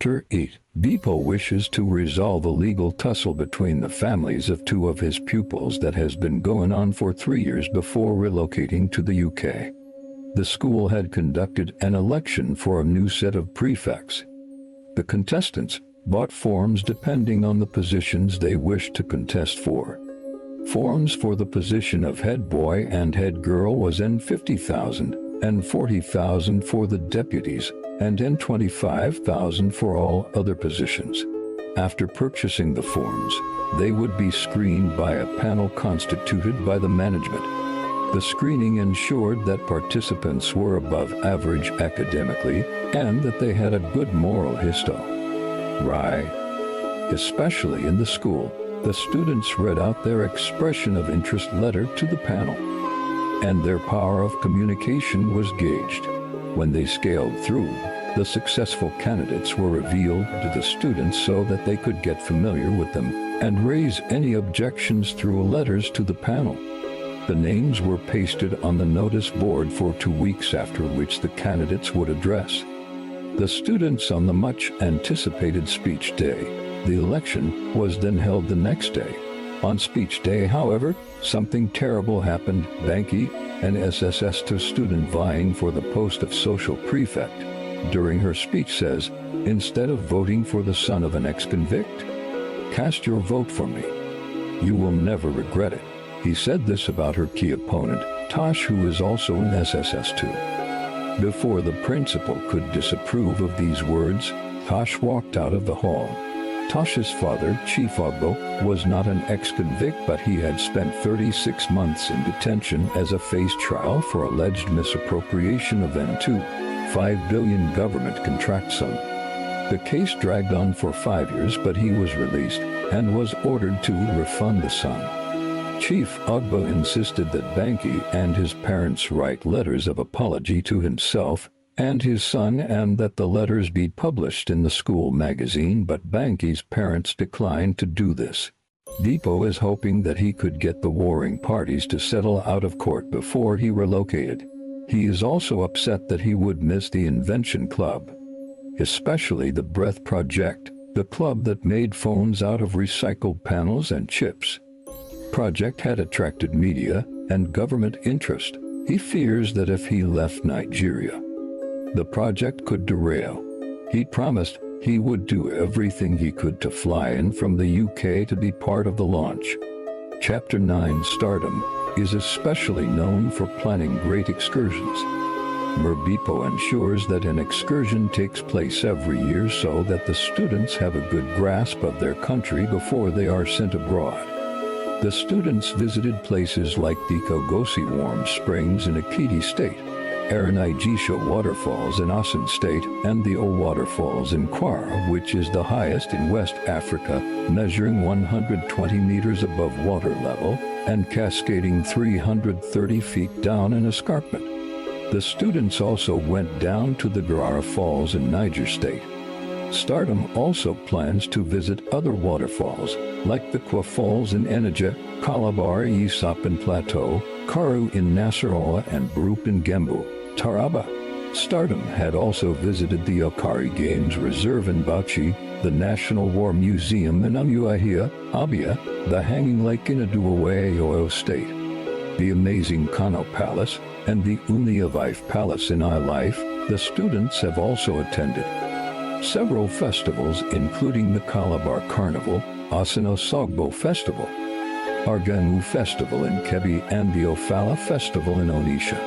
Chapter 8. Bipo wishes to resolve a legal tussle between the families of two of his pupils that has been going on for 3 years before relocating to the UK. The school had conducted an election for a new set of prefects. The contestants bought forms depending on the positions they wished to contest for. Forms for the position of head boy and head girl was N50,000 and 40,000 for the deputies, and N25,000 for all other positions. After purchasing the forms, they would be screened by a panel constituted by the management. The screening ensured that participants were above average academically and that they had a good moral history. Especially in the school, the students read out their expression of interest letter to the panel, and their power of communication was gauged. When they scaled through, the successful candidates were revealed to the students so that they could get familiar with them and raise any objections through letters to the panel. The names were pasted on the notice board for 2 weeks, after which the candidates would address the students on the much-anticipated speech day. The election was then held the next day. On speech day, however, something terrible happened. Banky, an SSS2 student vying for the post of social prefect, during her speech says, "Instead of voting for the son of an ex-convict, cast your vote for me. You will never regret it." He said this about her key opponent, Tosh, who is also an SSS2. Before the principal could disapprove of these words, Tosh walked out of the hall. Tosh's father, Chief Ogbo, was not an ex-convict, but he had spent 36 months in detention as a face trial for alleged misappropriation of N2.5 billion government contract sum. The case dragged on for 5 years, but he was released and was ordered to refund the sum. Chief Ogbo insisted that Banky and his parents write letters of apology to himself and his son, and that the letters be published in the school magazine, but Banky's parents declined to do this. Bipo is hoping that he could get the warring parties to settle out of court before he relocated. He is also upset that he would miss the Invention Club, especially the Breath Project, the club that made phones out of recycled panels and chips. Project had attracted media and government interest. He fears that if he left Nigeria, the project could derail. He promised he would do everything he could to fly in from the UK to be part of the launch. Chapter 9. Stardom is especially known for planning great excursions. Bipo ensures that an excursion takes place every year so that the students have a good grasp of their country before they are sent abroad. The students visited places like the Kogosi Warm Springs in Ekiti State, Erinijisho Waterfalls in Osun State, and the O Waterfalls in Kwara, which is the highest in West Africa, measuring 120 meters above water level and cascading 330 feet down an escarpment. The students also went down to the Garba Falls in Niger State. Stardom also plans to visit other waterfalls, like the Kwa Falls in Enija, Calabar Isopin Plateau, Karu in Nasarawa, and Brup in Gembu, Taraba. Stardom had also visited the Okari Games Reserve in Bauchi, the National War Museum in Umuahia, Abia, the Hanging Lake in Aduawe, Oyo State, the amazing Kano Palace, and the Uniavife Palace in Ilife. The students have also attended several festivals, including the Calabar Carnival, Asano Sogbo Festival, Arganu Festival in Kebbi, and the Ofala Festival in Onitsha.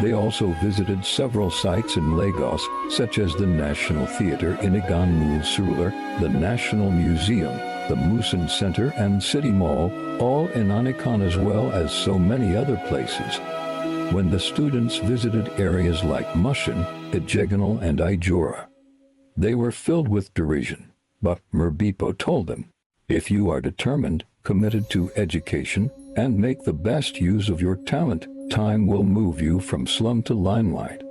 They also visited several sites in Lagos, such as the National Theatre in Iganmu Surular, the National Museum, the Musin Center, and City Mall, all in Anikan, as well as so many other places. When the students visited areas like Mushin, Ijeganal, and Ijora, they were filled with derision. But Bipo told them, "If you are determined, committed to education, and make the best use of your talent, time will move you from slum to limelight.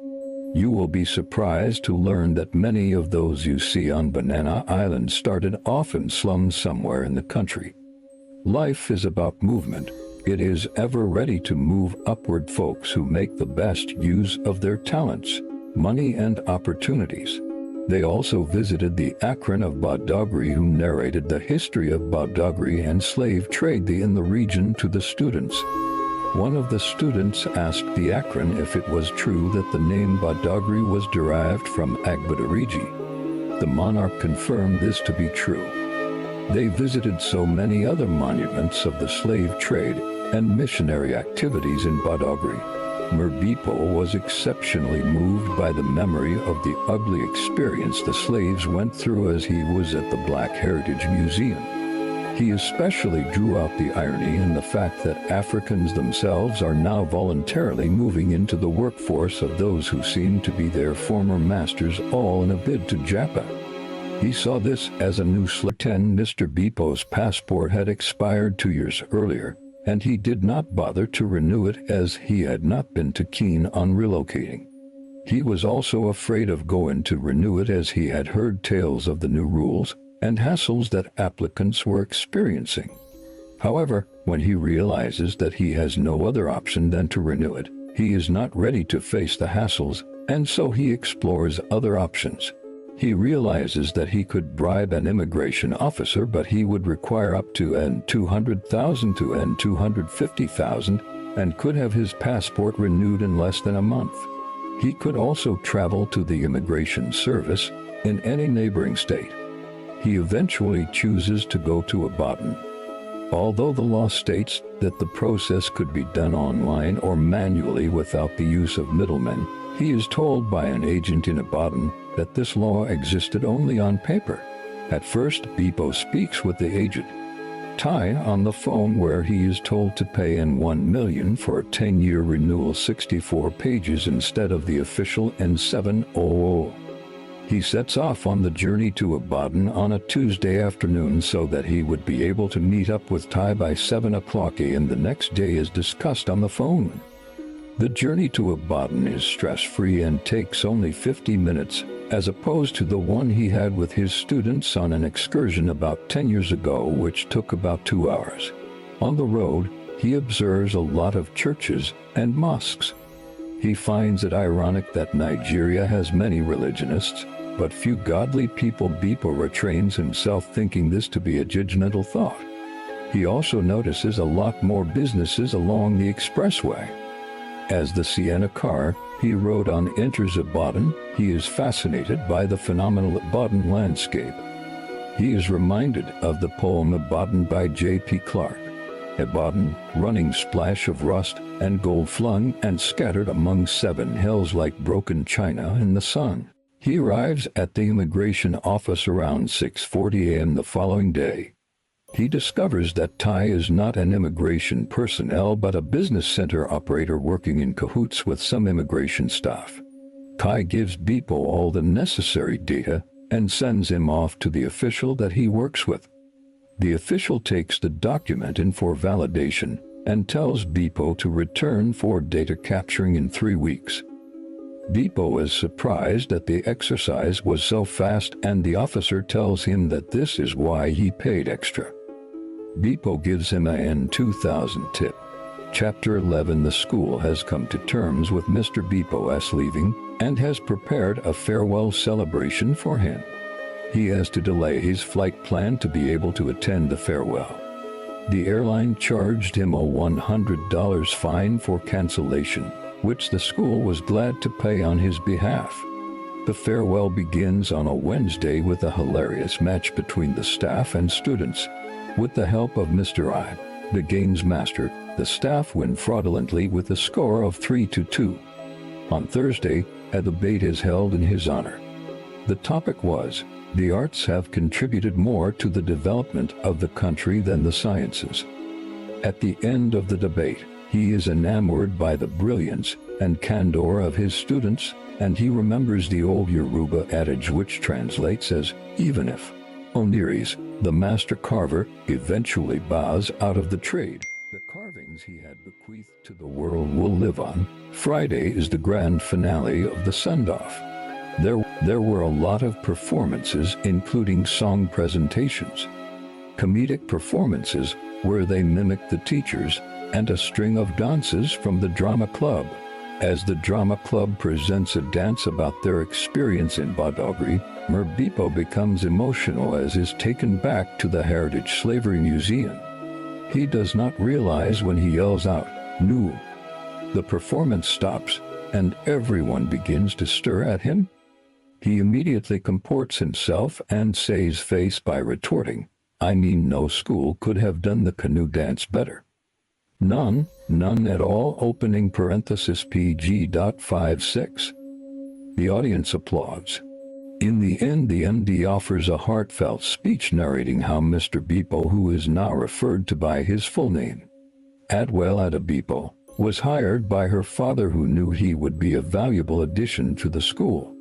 You will be surprised to learn that many of those you see on Banana Island started off in slums somewhere in the country. Life is about movement. It is ever ready to move upward folks who make the best use of their talents, money, and opportunities." They also visited the Akron of Badagry, who narrated the history of Badagry and slave trade in the region to the students. One of the students asked the Akron if it was true that the name Badagry was derived from Agbadariji. The monarch confirmed this to be true. They visited so many other monuments of the slave trade and missionary activities in Badagry. Merbipo was exceptionally moved by the memory of the ugly experience the slaves went through as he was at the Black Heritage Museum. He especially drew out the irony in the fact that Africans themselves are now voluntarily moving into the workforce of those who seem to be their former masters, all in a bid to Japa. He saw this as a new slip. Mr. Bipo's passport had expired 2 years earlier, and he did not bother to renew it as he had not been too keen on relocating. He was also afraid of going to renew it as he had heard tales of the new rules and hassles that applicants were experiencing. However, when he realizes that he has no other option than to renew it, he is not ready to face the hassles, and so he explores other options. He realizes that he could bribe an immigration officer, but he would require up to $200,000 to $250,000 and could have his passport renewed in less than a month. He could also travel to the immigration service in any neighboring state. He eventually chooses to go to Ibadan. Although the law states that the process could be done online or manually without the use of middlemen, he is told by an agent in Ibadan that this law existed only on paper. At first, Bipo speaks with the agent, Tai, on the phone, where he is told to pay in $1 million for a 10-year renewal, 64 pages instead of the official N700. He sets off on the journey to Ibadan on a Tuesday afternoon so that he would be able to meet up with Tai by 7 o'clock a.m. the next day, as discussed on the phone. The journey to Ibadan is stress-free and takes only 50 minutes, as opposed to the one he had with his students on an excursion about 10 years ago, which took about 2 hours. On the road, he observes a lot of churches and mosques. He finds it ironic that Nigeria has many religionists, but few godly people. Bipo retrains himself, thinking this to be a judgmental thought. He also notices a lot more businesses along the expressway. As the Sienna car he rode on enters Ibadan, he is fascinated by the phenomenal Ibadan landscape. He is reminded of the poem Ibadan by J.P. Clark. Ibadan, running splash of rust and gold flung and scattered among 7 hills like broken china in the sun. He arrives at the immigration office around 6:40 a.m. the following day. He discovers that Tai is not an immigration personnel but a business center operator working in cahoots with some immigration staff. Tai gives Bipo all the necessary data and sends him off to the official that he works with. The official takes the document in for validation and tells Bipo to return for data capturing in 3 weeks. Bipo is surprised that the exercise was so fast, and the officer tells him that this is why he paid extra. Bipo gives him a N2000 tip. Chapter 11. The school has come to terms with Mr. Bipo's leaving and has prepared a farewell celebration for him. He has to delay his flight plan to be able to attend the farewell. The airline charged him a $100 fine for cancellation, which the school was glad to pay on his behalf. The farewell begins on a Wednesday with a hilarious match between the staff and students. With the help of Mr. I, the games master, the staff win fraudulently with a score of 3-2. On Thursday, a debate is held in his honor. The topic was, the arts have contributed more to the development of the country than the sciences. At the end of the debate, he is enamored by the brilliance and candor of his students, and he remembers the old Yoruba adage which translates as, even if Oniris, the master carver, eventually bows out of the trade, the carvings he had bequeathed to the world will live on. Friday is the grand finale of the send-off. There were a lot of performances, including song presentations, comedic performances where they mimicked the teachers, and a string of dances from the drama club. As the drama club presents a dance about their experience in Badagry, Merbipo becomes emotional as is taken back to the Heritage Slavery Museum. He does not realize when he yells out, "Nu!" The performance stops, and everyone begins to stare at him. He immediately comports himself and saves face by retorting, "I mean, no school could have done the canoe dance better. None at all." Opening parenthesis PG.56. The audience applauds. In the end, the MD offers a heartfelt speech narrating how Mr. Bipo, who is now referred to by his full name, Alabi, was hired by her father, who knew he would be a valuable addition to the school.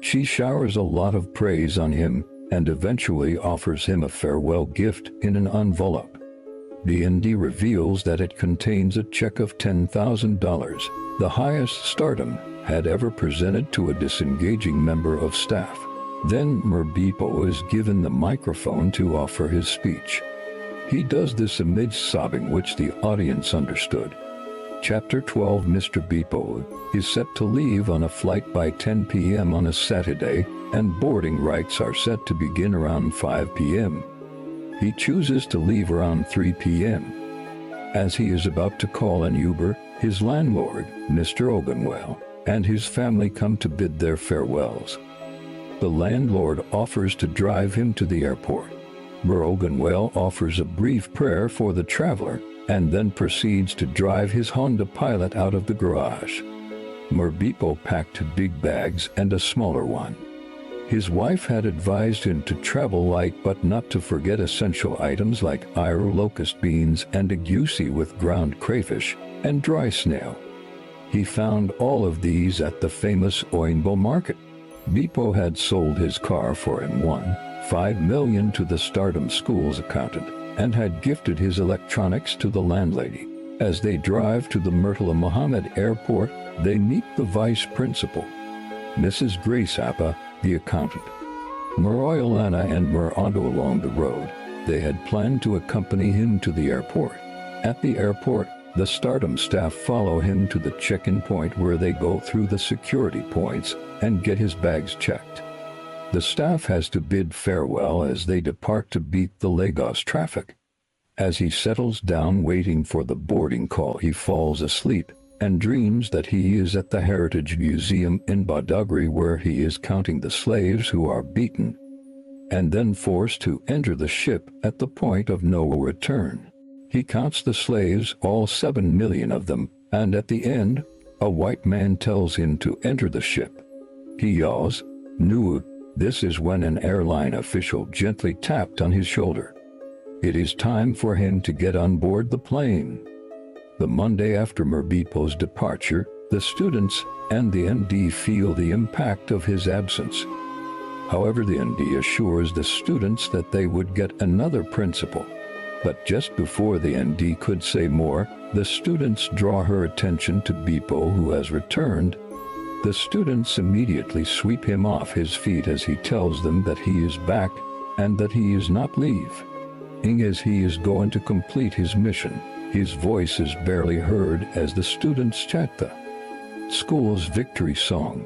She showers a lot of praise on him and eventually offers him a farewell gift in an envelope. The ND reveals that it contains a check of $10,000, the highest Stardom had ever presented to a disengaging member of staff. Then Merbipo is given the microphone to offer his speech. He does this amidst sobbing, which the audience understood. Chapter 12. Mr. Bipo is set to leave on a flight by 10 p.m. on a Saturday, and boarding rights are set to begin around 5 p.m. He chooses to leave around 3 p.m. As he is about to call an Uber, his landlord, Mr. Ogunwell, and his family come to bid their farewells. The landlord offers to drive him to the airport. Ogunwell offers a brief prayer for the traveler, and then proceeds to drive his Honda Pilot out of the garage. Merbipo packed big bags and a smaller one. His wife had advised him to travel light but not to forget essential items like Iro locust beans and a goosey with ground crayfish and dry snail. He found all of these at the famous Oinbo market. Bipo had sold his car for him $1.5 million to the Stardom School's accountant, and had gifted his electronics to the landlady. As they drive to the Murtala Muhammad Airport, they meet the vice principal, Mrs. Grace Appa, the accountant. Muroyalana and Murando along the road. They had planned to accompany him to the airport. At the airport, the Stardom staff follow him to the check-in point, where they go through the security points and get his bags checked. The staff has to bid farewell as they depart to beat the Lagos traffic. As he settles down waiting for the boarding call, he falls asleep and dreams that he is at the Heritage Museum in Badagry, where he is counting the slaves who are beaten and then forced to enter the ship at the point of no return. He counts the slaves, all 7 million of them, and at the end, a white man tells him to enter the ship. He yells, "Nu!" This is when an airline official gently tapped on his shoulder. It is time for him to get on board the plane. The Monday after Merbipo's departure, the students and the ND feel the impact of his absence. However, the ND assures the students that they would get another principal. But just before the ND could say more, the students draw her attention to Bipo, who has returned. The students immediately sweep him off his feet as he tells them that he is back and that he is not leaving, as he is going to complete his mission. His voice is barely heard as the students chant the school's victory song.